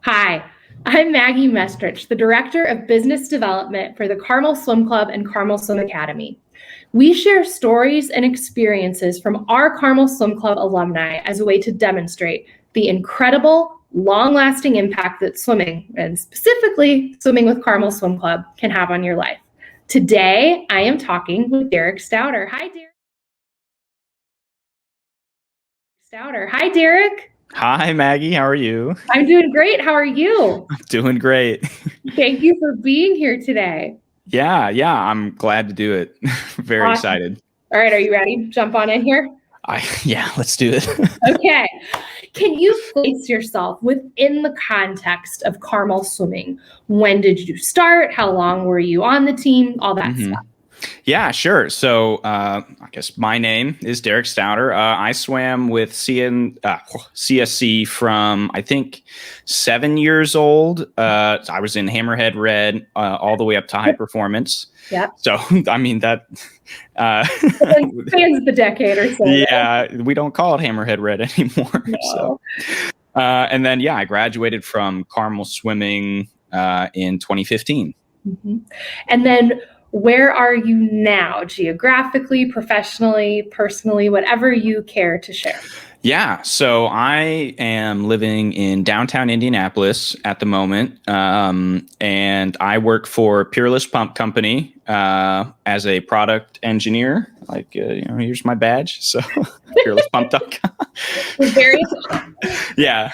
Hi, I'm Maggie Mestrich, the Director of Business Development for the Carmel Swim Club and Carmel Swim Academy. We share stories and experiences from our Carmel Swim Club alumni as a way to demonstrate the incredible, long-lasting impact that swimming, and specifically swimming with Carmel Swim Club, can have on your life. Today, I am talking with Derek Stauder. Hi, Derek. Stauder. Hi, Derek. Hi, Maggie. How are you? I'm doing great. How are you? I'm doing great. Thank you for being here today. Yeah, I'm glad to do it. Very excited. All right, are you ready? Jump on in here. Yeah, let's do it. Okay. Can you place yourself within the context of Carmel swimming? When did you start? How long were you on the team? All that stuff. Yeah, sure. So I guess my name is Derek Stauder. I swam with CSC from, I think, 7 years old. I was in Hammerhead Red all the way up to high performance. Yeah. So, I mean, that spans the decade or so. Yeah, we don't call it Hammerhead Red anymore. No. So, and then, I graduated from Carmel Swimming in 2015. Mm-hmm. And then where are you now, geographically, professionally, personally, whatever you care to share? Yeah, so I am living in downtown Indianapolis at the moment, and I work for Peerless Pump Company as a product engineer. Like, here's my badge. So, peerlesspump.com. Very Yeah.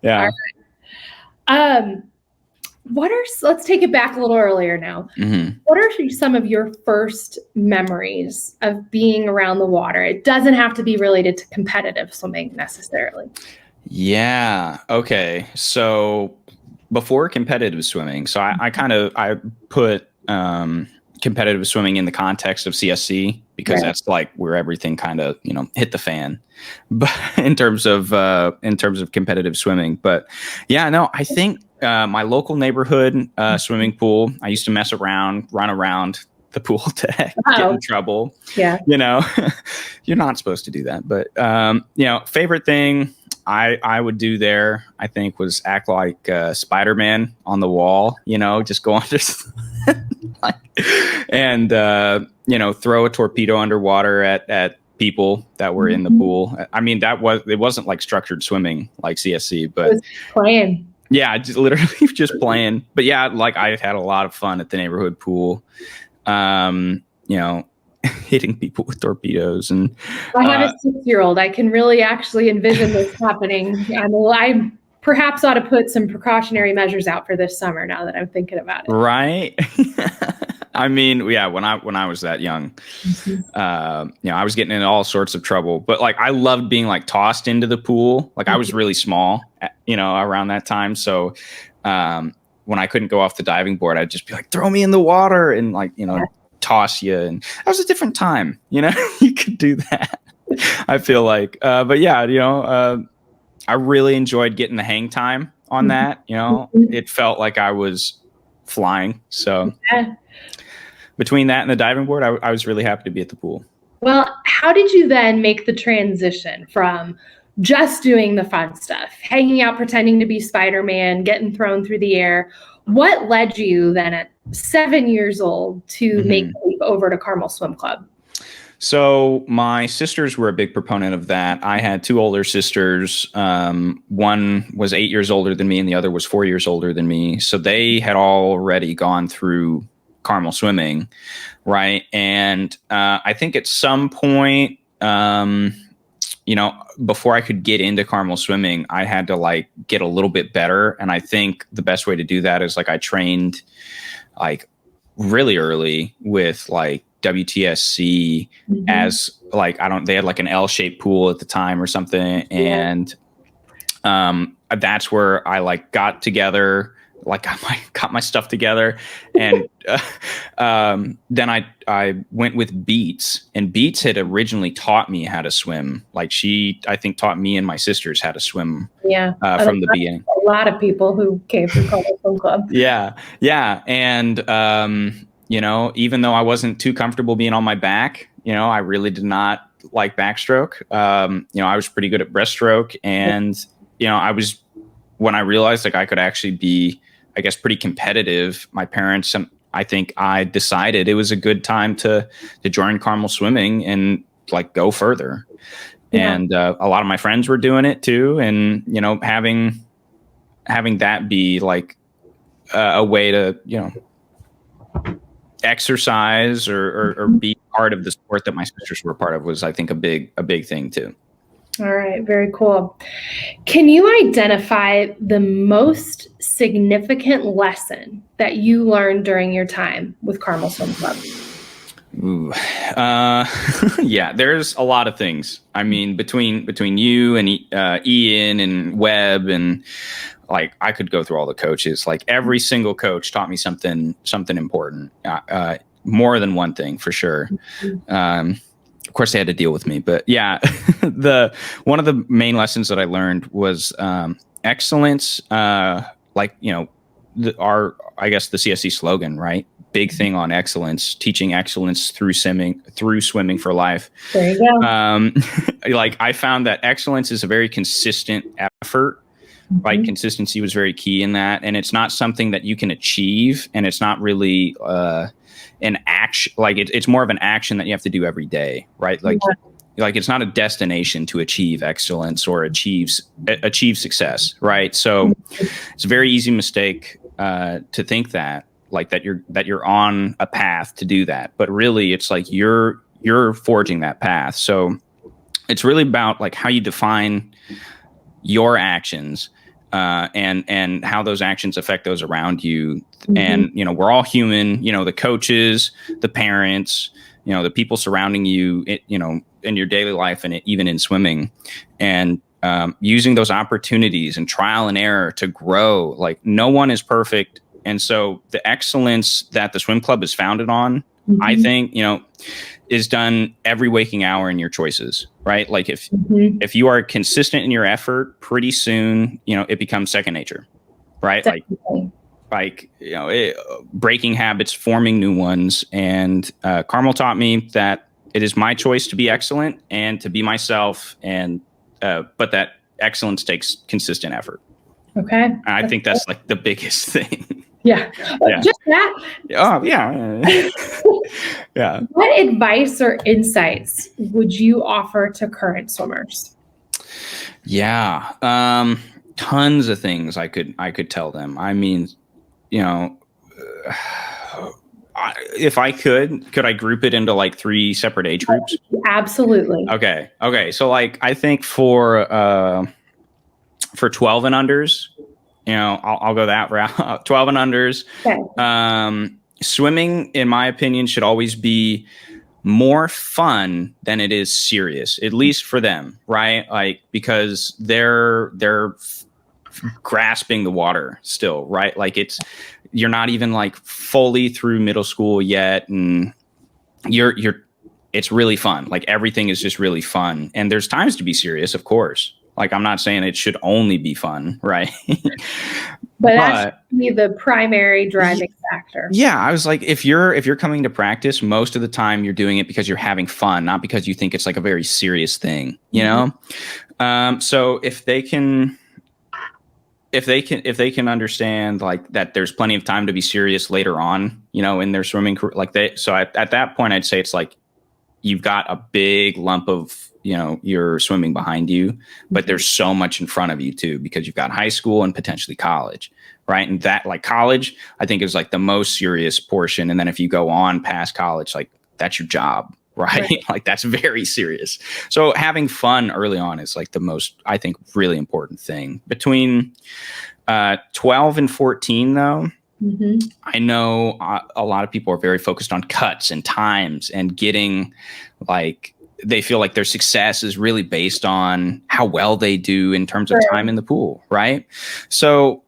Yeah. All right. Let's take it back a little earlier now. Mm-hmm. What are some of your first memories of being around the water? It doesn't have to be related to competitive swimming necessarily. Yeah. Okay. So before competitive swimming, so I put competitive swimming in the context of CSC because that's like where everything kind of, hit the fan, but in terms of competitive swimming. But yeah, no, I think my local neighborhood swimming pool, I used to mess around, run around the pool to get in trouble. Yeah. You're not supposed to do that. But, favorite thing I would do there, I think, was act like Spider-Man on the wall, just go under and, throw a torpedo underwater at people that were in the pool. I mean, it wasn't like structured swimming like CSC, but it was playing. Yeah, just literally just playing. But yeah, like I had a lot of fun at the neighborhood pool, hitting people with torpedoes. And I have a 6-year-old. I can really actually envision this happening. I perhaps ought to put some precautionary measures out for this summer now that I'm thinking about it. Right. I mean, yeah, when I was that young, I was getting into all sorts of trouble, but like, I loved being like tossed into the pool. Like I was really small, around that time. So, when I couldn't go off the diving board, I'd just be like, throw me in the water and like, toss you. And that was a different time, you could do that. I feel like, but yeah, I really enjoyed getting the hang time on that. It felt like I was flying. So between that and the diving board, I was really happy to be at the pool. Well, how did you then make the transition from just doing the fun stuff, hanging out, pretending to be Spider-Man, getting thrown through the air? What led you then at 7 years old to make the leap over to Carmel Swim Club? So my sisters were a big proponent of that. I had 2 older sisters. One was 8 years older than me and the other was 4 years older than me. So they had already gone through Carmel swimming. Right. And I think at some point, before I could get into Carmel swimming, I had to like get a little bit better. And I think the best way to do that is like I trained like really early with like WTSC as like, they had like an L-shaped pool at the time or something. And that's where I like got together, like got my stuff together. And then I went with Beats, and Beats had originally taught me how to swim. Like she, I think, taught me and my sisters how to swim from the beginning. A lot of people who came through Carmel Swim Club. Yeah. And, even though I wasn't too comfortable being on my back, I really did not like backstroke. I was pretty good at breaststroke, and, I was when I realized like I could actually be, I guess, pretty competitive, my parents and I think I decided it was a good time to join Carmel Swimming and like go further. Yeah. And a lot of my friends were doing it too, and you know, having that be like a way to, you know, exercise or be part of the sport that my sisters were part of was, I think, a big thing too. All right, very cool. Can you identify the most significant lesson that you learned during your time with Carmel Swim Club? Ooh. Yeah, there's a lot of things. I mean, between you and Ian and Webb, and like I could go through all the coaches. Like every single coach taught me something important. More than one thing for sure. Of course, they had to deal with me, but yeah, one of the main lessons that I learned was excellence. Like, you know, I guess the CSC slogan, right? Big thing on excellence, teaching excellence through swimming for life. There you go. Like I found that excellence is a very consistent effort. Right? Consistency was very key in that, and it's not something that you can achieve, and it's not really an action. Like it's more of an action that you have to do every day, right? Like it's not a destination to achieve excellence or achieve success, right? So it's a very easy mistake to think that like that you're on a path to do that, but really it's like you're forging that path. So it's really about like how you define your actions and how those actions affect those around you. And, you know, we're all human, you know, the coaches, the parents, you know, the people surrounding you, you know, in your daily life and even in swimming, and using those opportunities and trial and error to grow. Like no one is perfect. And so the excellence that the swim club is founded on, I think, you know, is done every waking hour in your choices, right? Like if you are consistent in your effort, pretty soon, you know, it becomes second nature, right? Definitely. Like, you know, breaking habits, forming new ones. And Carmel taught me that it is my choice to be excellent and to be myself. And, but that excellence takes consistent effort. Okay. And I think that's like the biggest thing. Yeah. Just that. Oh, yeah. Yeah. What advice or insights would you offer to current swimmers? Yeah. Tons of things I could tell them. I mean, you know, if I could I group it into like 3 separate age groups? Absolutely. Okay. So like, I think for 12 and unders, you know, I'll go that route. 12 and unders. Okay. Swimming, in my opinion, should always be more fun than it is serious, at least for them, right? Like, because they're grasping the water still, right? Like you're not even like fully through middle school yet, and it's really fun. Like everything is just really fun, and there's times to be serious, of course. Like, I'm not saying it should only be fun, right? But that's the primary driving factor. Yeah, I was like, if you're coming to practice, most of the time you're doing it because you're having fun, not because you think it's like a very serious thing, you know? So if they can understand like that there's plenty of time to be serious later on, you know, in their swimming career, like at that point, I'd say it's like you've got a big lump of, you know, your swimming behind you, but there's so much in front of you too, because you've got high school and potentially college, right? And that, like, college, I think, is like the most serious portion. And then if you go on past college, like that's your job, right? Like that's very serious. So having fun early on is like the most, I think, really important thing. Between 12 and 14 though, I know a lot of people are very focused on cuts and times and getting like, they feel like their success is really based on how well they do in terms of time in the pool, right? So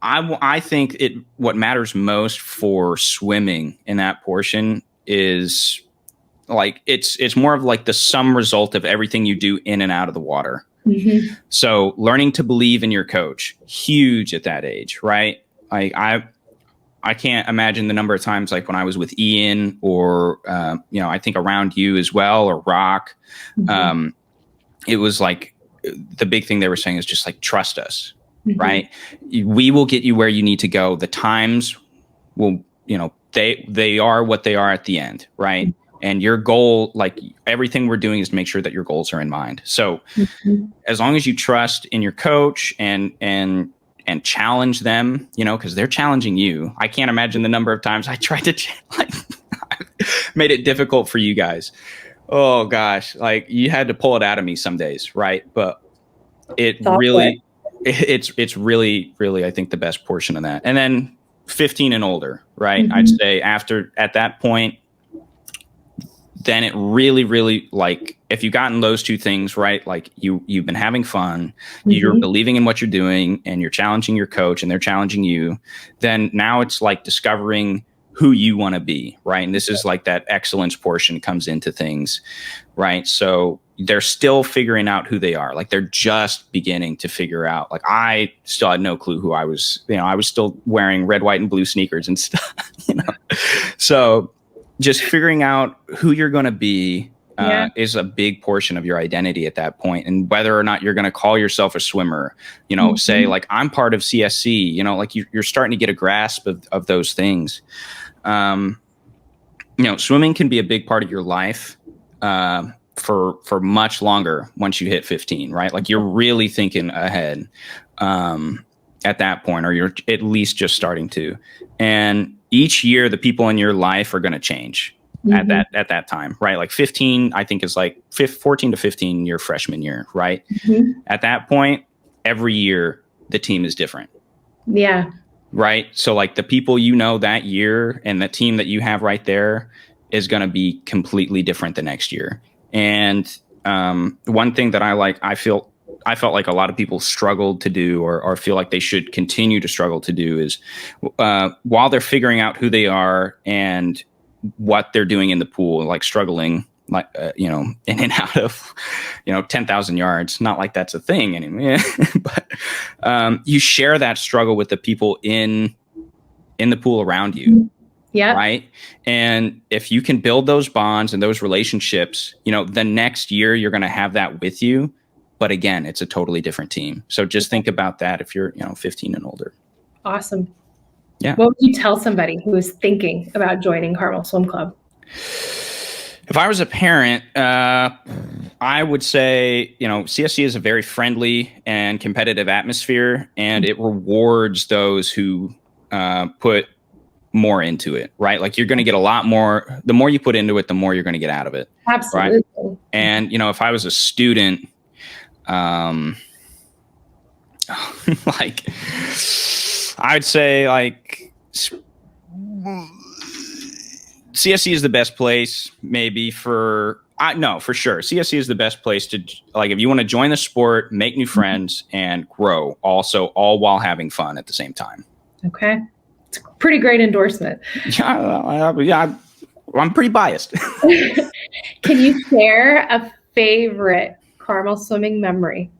I think what matters most for swimming in that portion is like it's more of like the sum result of everything you do in and out of the water. So learning to believe in your coach, huge at that age, right? Like I can't imagine the number of times like when I was with Ian or, you know, I think around you as well, or Rock, it was like the big thing they were saying is just like, trust us, right? We will get you where you need to go. The times will, they are what they are at the end, right? And your goal, like everything we're doing is to make sure that your goals are in mind. So as long as you trust in your coach and challenge them, because they're challenging you. I can't imagine the number of times I tried to made it difficult for you guys. Oh gosh, like you had to pull it out of me some days, right? But it's really, I think, the best portion of that. And then 15 and older, right? I'd say at that point, then it really, really, like, if you've gotten those two things right, like you've been having fun, you're believing in what you're doing, and you're challenging your coach and they're challenging you, then now it's like discovering who you want to be, right? And this is like that excellence portion comes into things, right? So they're still figuring out who they are. Like they're just beginning to figure out, like I still had no clue who I was, I was still wearing red, white, and blue sneakers and stuff, So just figuring out who you're going to be is a big portion of your identity at that point. And whether or not you're going to call yourself a swimmer, say like I'm part of CSC, like you're starting to get a grasp of those things. Swimming can be a big part of your life for much longer once you hit 15, right? Like you're really thinking ahead at that point, or you're at least just starting to. And each year, the people in your life are going to change at that time, right? Like 15, I think is like 14 to 15, your freshman year, right? At that point, every year the team is different. Yeah. Right. So like the people that year and the team that you have right there is going to be completely different the next year. And one thing that I felt like a lot of people struggled to do or feel like they should continue to struggle to do is while they're figuring out who they are and what they're doing in the pool, like struggling, like, in and out of, 10,000 yards, not like that's a thing anymore, but you share that struggle with the people in the pool around you. Yeah. Right. And if you can build those bonds and those relationships, the next year you're going to have that with you. But again, it's a totally different team. So just think about that if you're, 15 and older. Awesome. Yeah. What would you tell somebody who is thinking about joining Carmel Swim Club? If I was a parent, I would say, CSC is a very friendly and competitive atmosphere, and it rewards those who put more into it, right? Like you're going to get a lot more. The more you put into it, the more you're going to get out of it. Absolutely. Right? And, if I was a student, like I'd say like CSC is the best place maybe for sure. CSC is the best place to, like, if you want to join the sport, make new friends and grow also, all while having fun at the same time. Okay. It's a pretty great endorsement. Yeah, I'm pretty biased. Can you share a favorite Carmel swimming memory?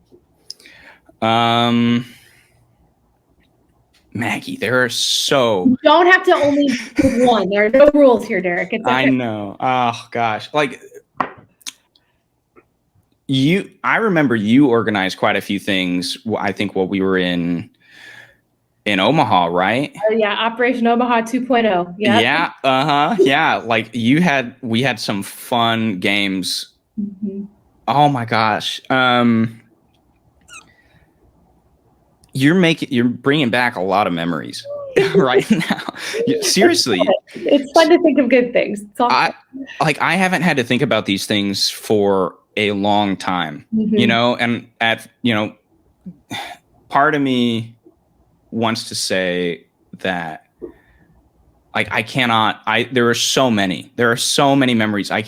Maggie, there are so. You don't have to only do one. There are no rules here, Derek. It's okay. I know. Oh gosh, like I remember you organized quite a few things. I think while we were in Omaha, right? Yeah, Operation Omaha 2.0. Yeah. Yeah. Like we had some fun games. Oh my gosh. You're bringing back a lot of memories right now. Seriously. It's fun to think of good things. I haven't had to think about these things for a long time, and part of me wants to say that there are so many memories. I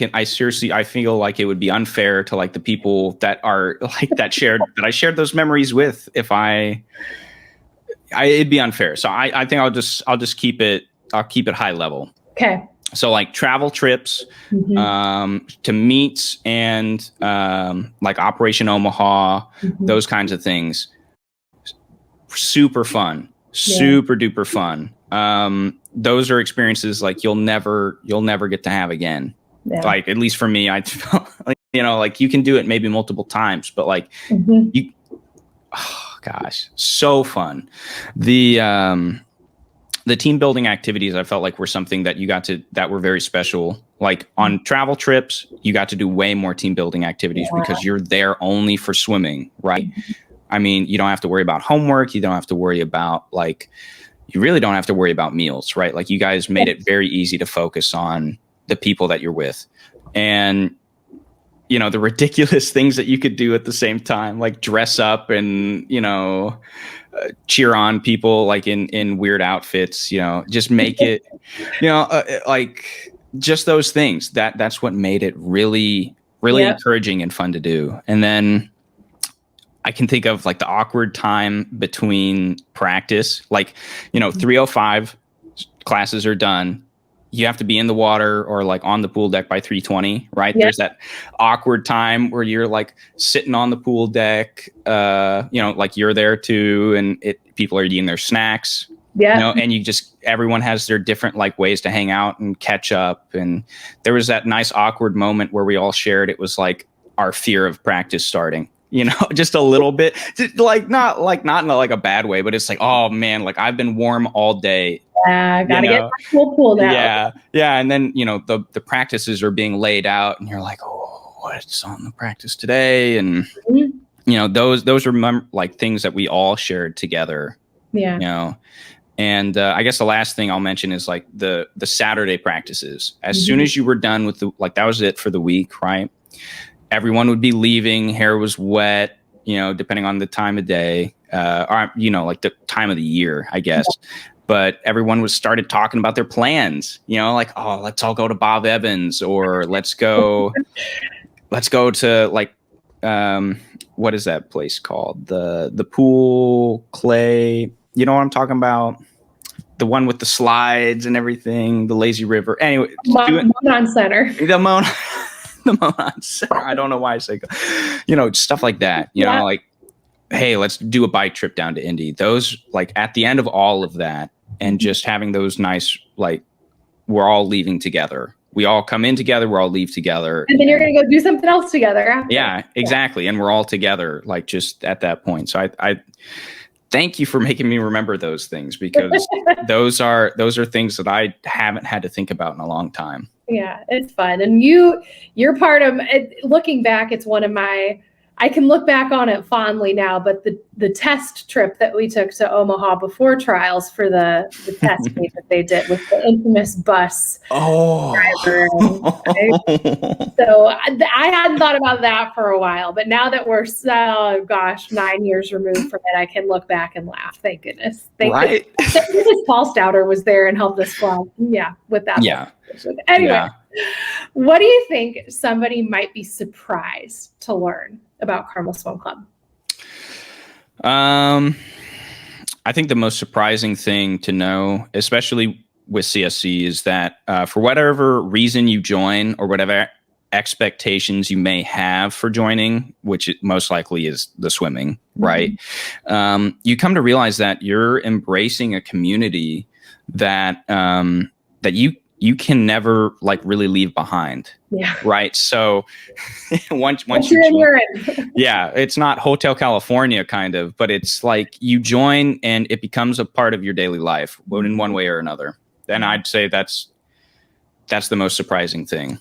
feel like it would be unfair to like the people that are like that I shared those memories with. If it'd be unfair. So I think I'll just keep it high level. Okay. So like travel trips, to meets and, like Operation Omaha, those kinds of things. Super fun, super duper fun. Those are experiences like you'll never get to have again. Yeah. Like, at least for me, I felt like, like you can do it maybe multiple times, but like oh gosh, so fun. The team building activities I felt like were something that that were very special. Like on travel trips, you got to do way more team building activities because you're there only for swimming, right? I mean, you don't have to worry about homework. You don't have to worry about you really don't have to worry about meals, right? Like you guys made it very easy to focus on the people that you're with. And, the ridiculous things that you could do at the same time, like dress up and, cheer on people like in weird outfits, just make it, like just those things that's what made it really, really encouraging and fun to do. And then I can think of like the awkward time between practice, 3:05 classes are done. You have to be in the water or like on the pool deck by 3:20, right? There's that awkward time where you're like sitting on the pool deck, like you're there too, and people are eating their snacks, and everyone has their different like ways to hang out and catch up. And there was that nice awkward moment where we all shared, it was like our fear of practice starting. Just a little bit, not in a bad way, but it's like, oh man, like I've been warm all day. Gotta get my pool now. Yeah. And then, the practices are being laid out and you're like, oh, what's on the practice today? And, those are like things that we all shared together. Yeah. And I guess the last thing I'll mention is like the Saturday practices. As soon as you were done with that was it for the week, right? Everyone would be leaving. Hair was wet, depending on the time of day, or like the time of the year, I guess. But everyone started talking about their plans, like, oh, let's all go to Bob Evans, or let's go to like, what is that place called? The pool clay. You know what I'm talking about? The one with the slides and everything, the lazy river. Anyway, Monon Center. The Monon Center. I don't know why I say, stuff like that. Like, hey, let's do a bike trip down to Indy. Those, like, at the end of all of that, and just having those nice, like, we're all leaving together. We all come in together. We're all leave together. And then you're going to go do something else together after. Yeah, exactly. And we're all together, like, just at that point. So I thank you for making me remember those things, because those are things that I haven't had to think about in a long time. Yeah, it's fun. And you're part of it. Looking back, it's one of I can look back on it fondly now, but the test trip that we took to Omaha before trials for the test meet that they did with the infamous bus driver. Right? So I hadn't thought about that for a while, but now that we're 9 years removed from it, I can look back and laugh. Thank goodness. Thank goodness Paul Stauder was there and helped us fly. Yeah, with that. Yeah. Anyway, what do you think somebody might be surprised to learn about Carmel Swim Club? I think the most surprising thing to know, especially with CSC, is that for whatever reason you join, or whatever expectations you may have for joining, which it most likely is the swimming, right? You come to realize that you're embracing a community that that you can never like really leave behind. Yeah. Right. So once you're in, yeah, it's not Hotel California kind of, but it's like you join and it becomes a part of your daily life in one way or another. And I'd say that's the most surprising thing.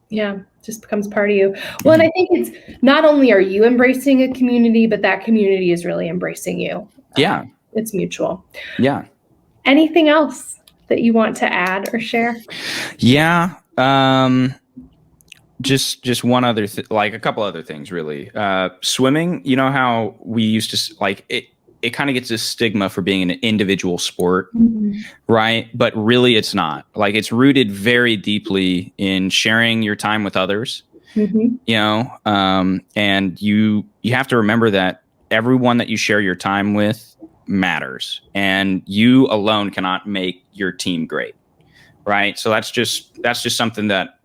Yeah, just becomes part of you. Well, and I think it's not only are you embracing a community, but that community is really embracing you. Yeah. It's mutual. Yeah. Anything else that you want to add or share? Yeah. Just one other like a couple other things really. Swimming, you know how we used to like it kind of gets this stigma for being an individual sport, right? But really it's not. Like it's rooted very deeply in sharing your time with others. You know, and you have to remember that everyone that you share your time with matters, and you alone cannot make your team great, right? So that's just something that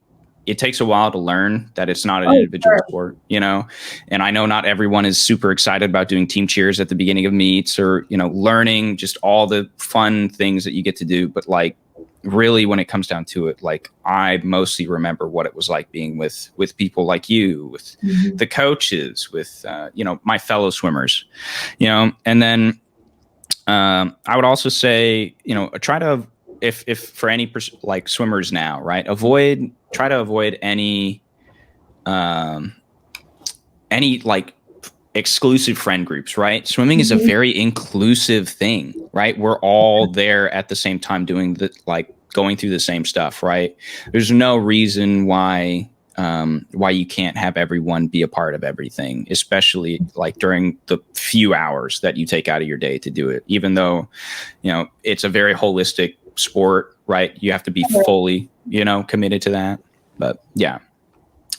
it takes a while to learn, that it's not an individual sport, you know. And I know not everyone is super excited about doing team cheers at the beginning of meets, or, you know, learning just all the fun things that you get to do. But like really, when it comes down to it, like I mostly remember what it was like being with people like you, with the coaches, with my fellow swimmers, and then I would also say, try to, if for any like swimmers now, right, try to avoid any like exclusive friend groups, right? Swimming is a very inclusive thing, right? We're all there at the same time doing going through the same stuff, right? There's no reason why you can't have everyone be a part of everything, especially like during the few hours that you take out of your day to do it, even though, it's a very holistic sport, right? You have to be fully, committed to that. But yeah,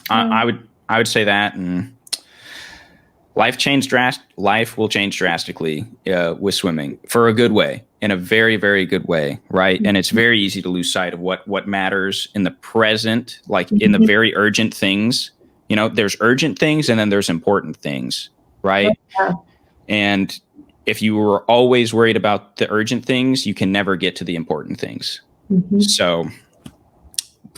I would say that, and life will change drastically with swimming for a good way, in a very, very good way, right? And it's very easy to lose sight of what matters in the present, like in the very urgent things. There's urgent things and then there's important things, right? Yeah. And if you were always worried about the urgent things, you can never get to the important things. So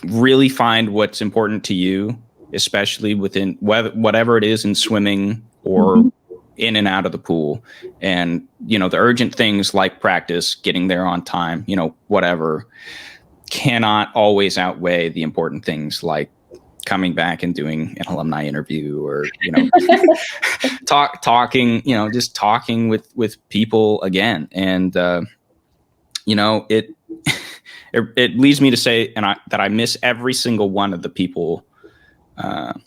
really find what's important to you, especially within whatever it is in swimming or in and out of the pool. And, the urgent things like practice, getting there on time, whatever, cannot always outweigh the important things like coming back and doing an alumni interview, or, talking, just talking with people again. And, it leads me to say, that I miss every single one of the people, that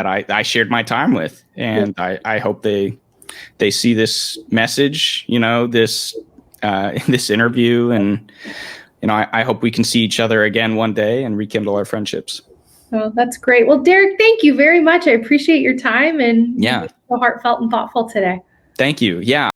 I shared my time with. And I hope they see this message, this interview, and, I hope we can see each other again one day and rekindle our friendships. Oh, that's great. Well, Derek, thank you very much. I appreciate your time, and yeah, so heartfelt and thoughtful today. Thank you. Yeah,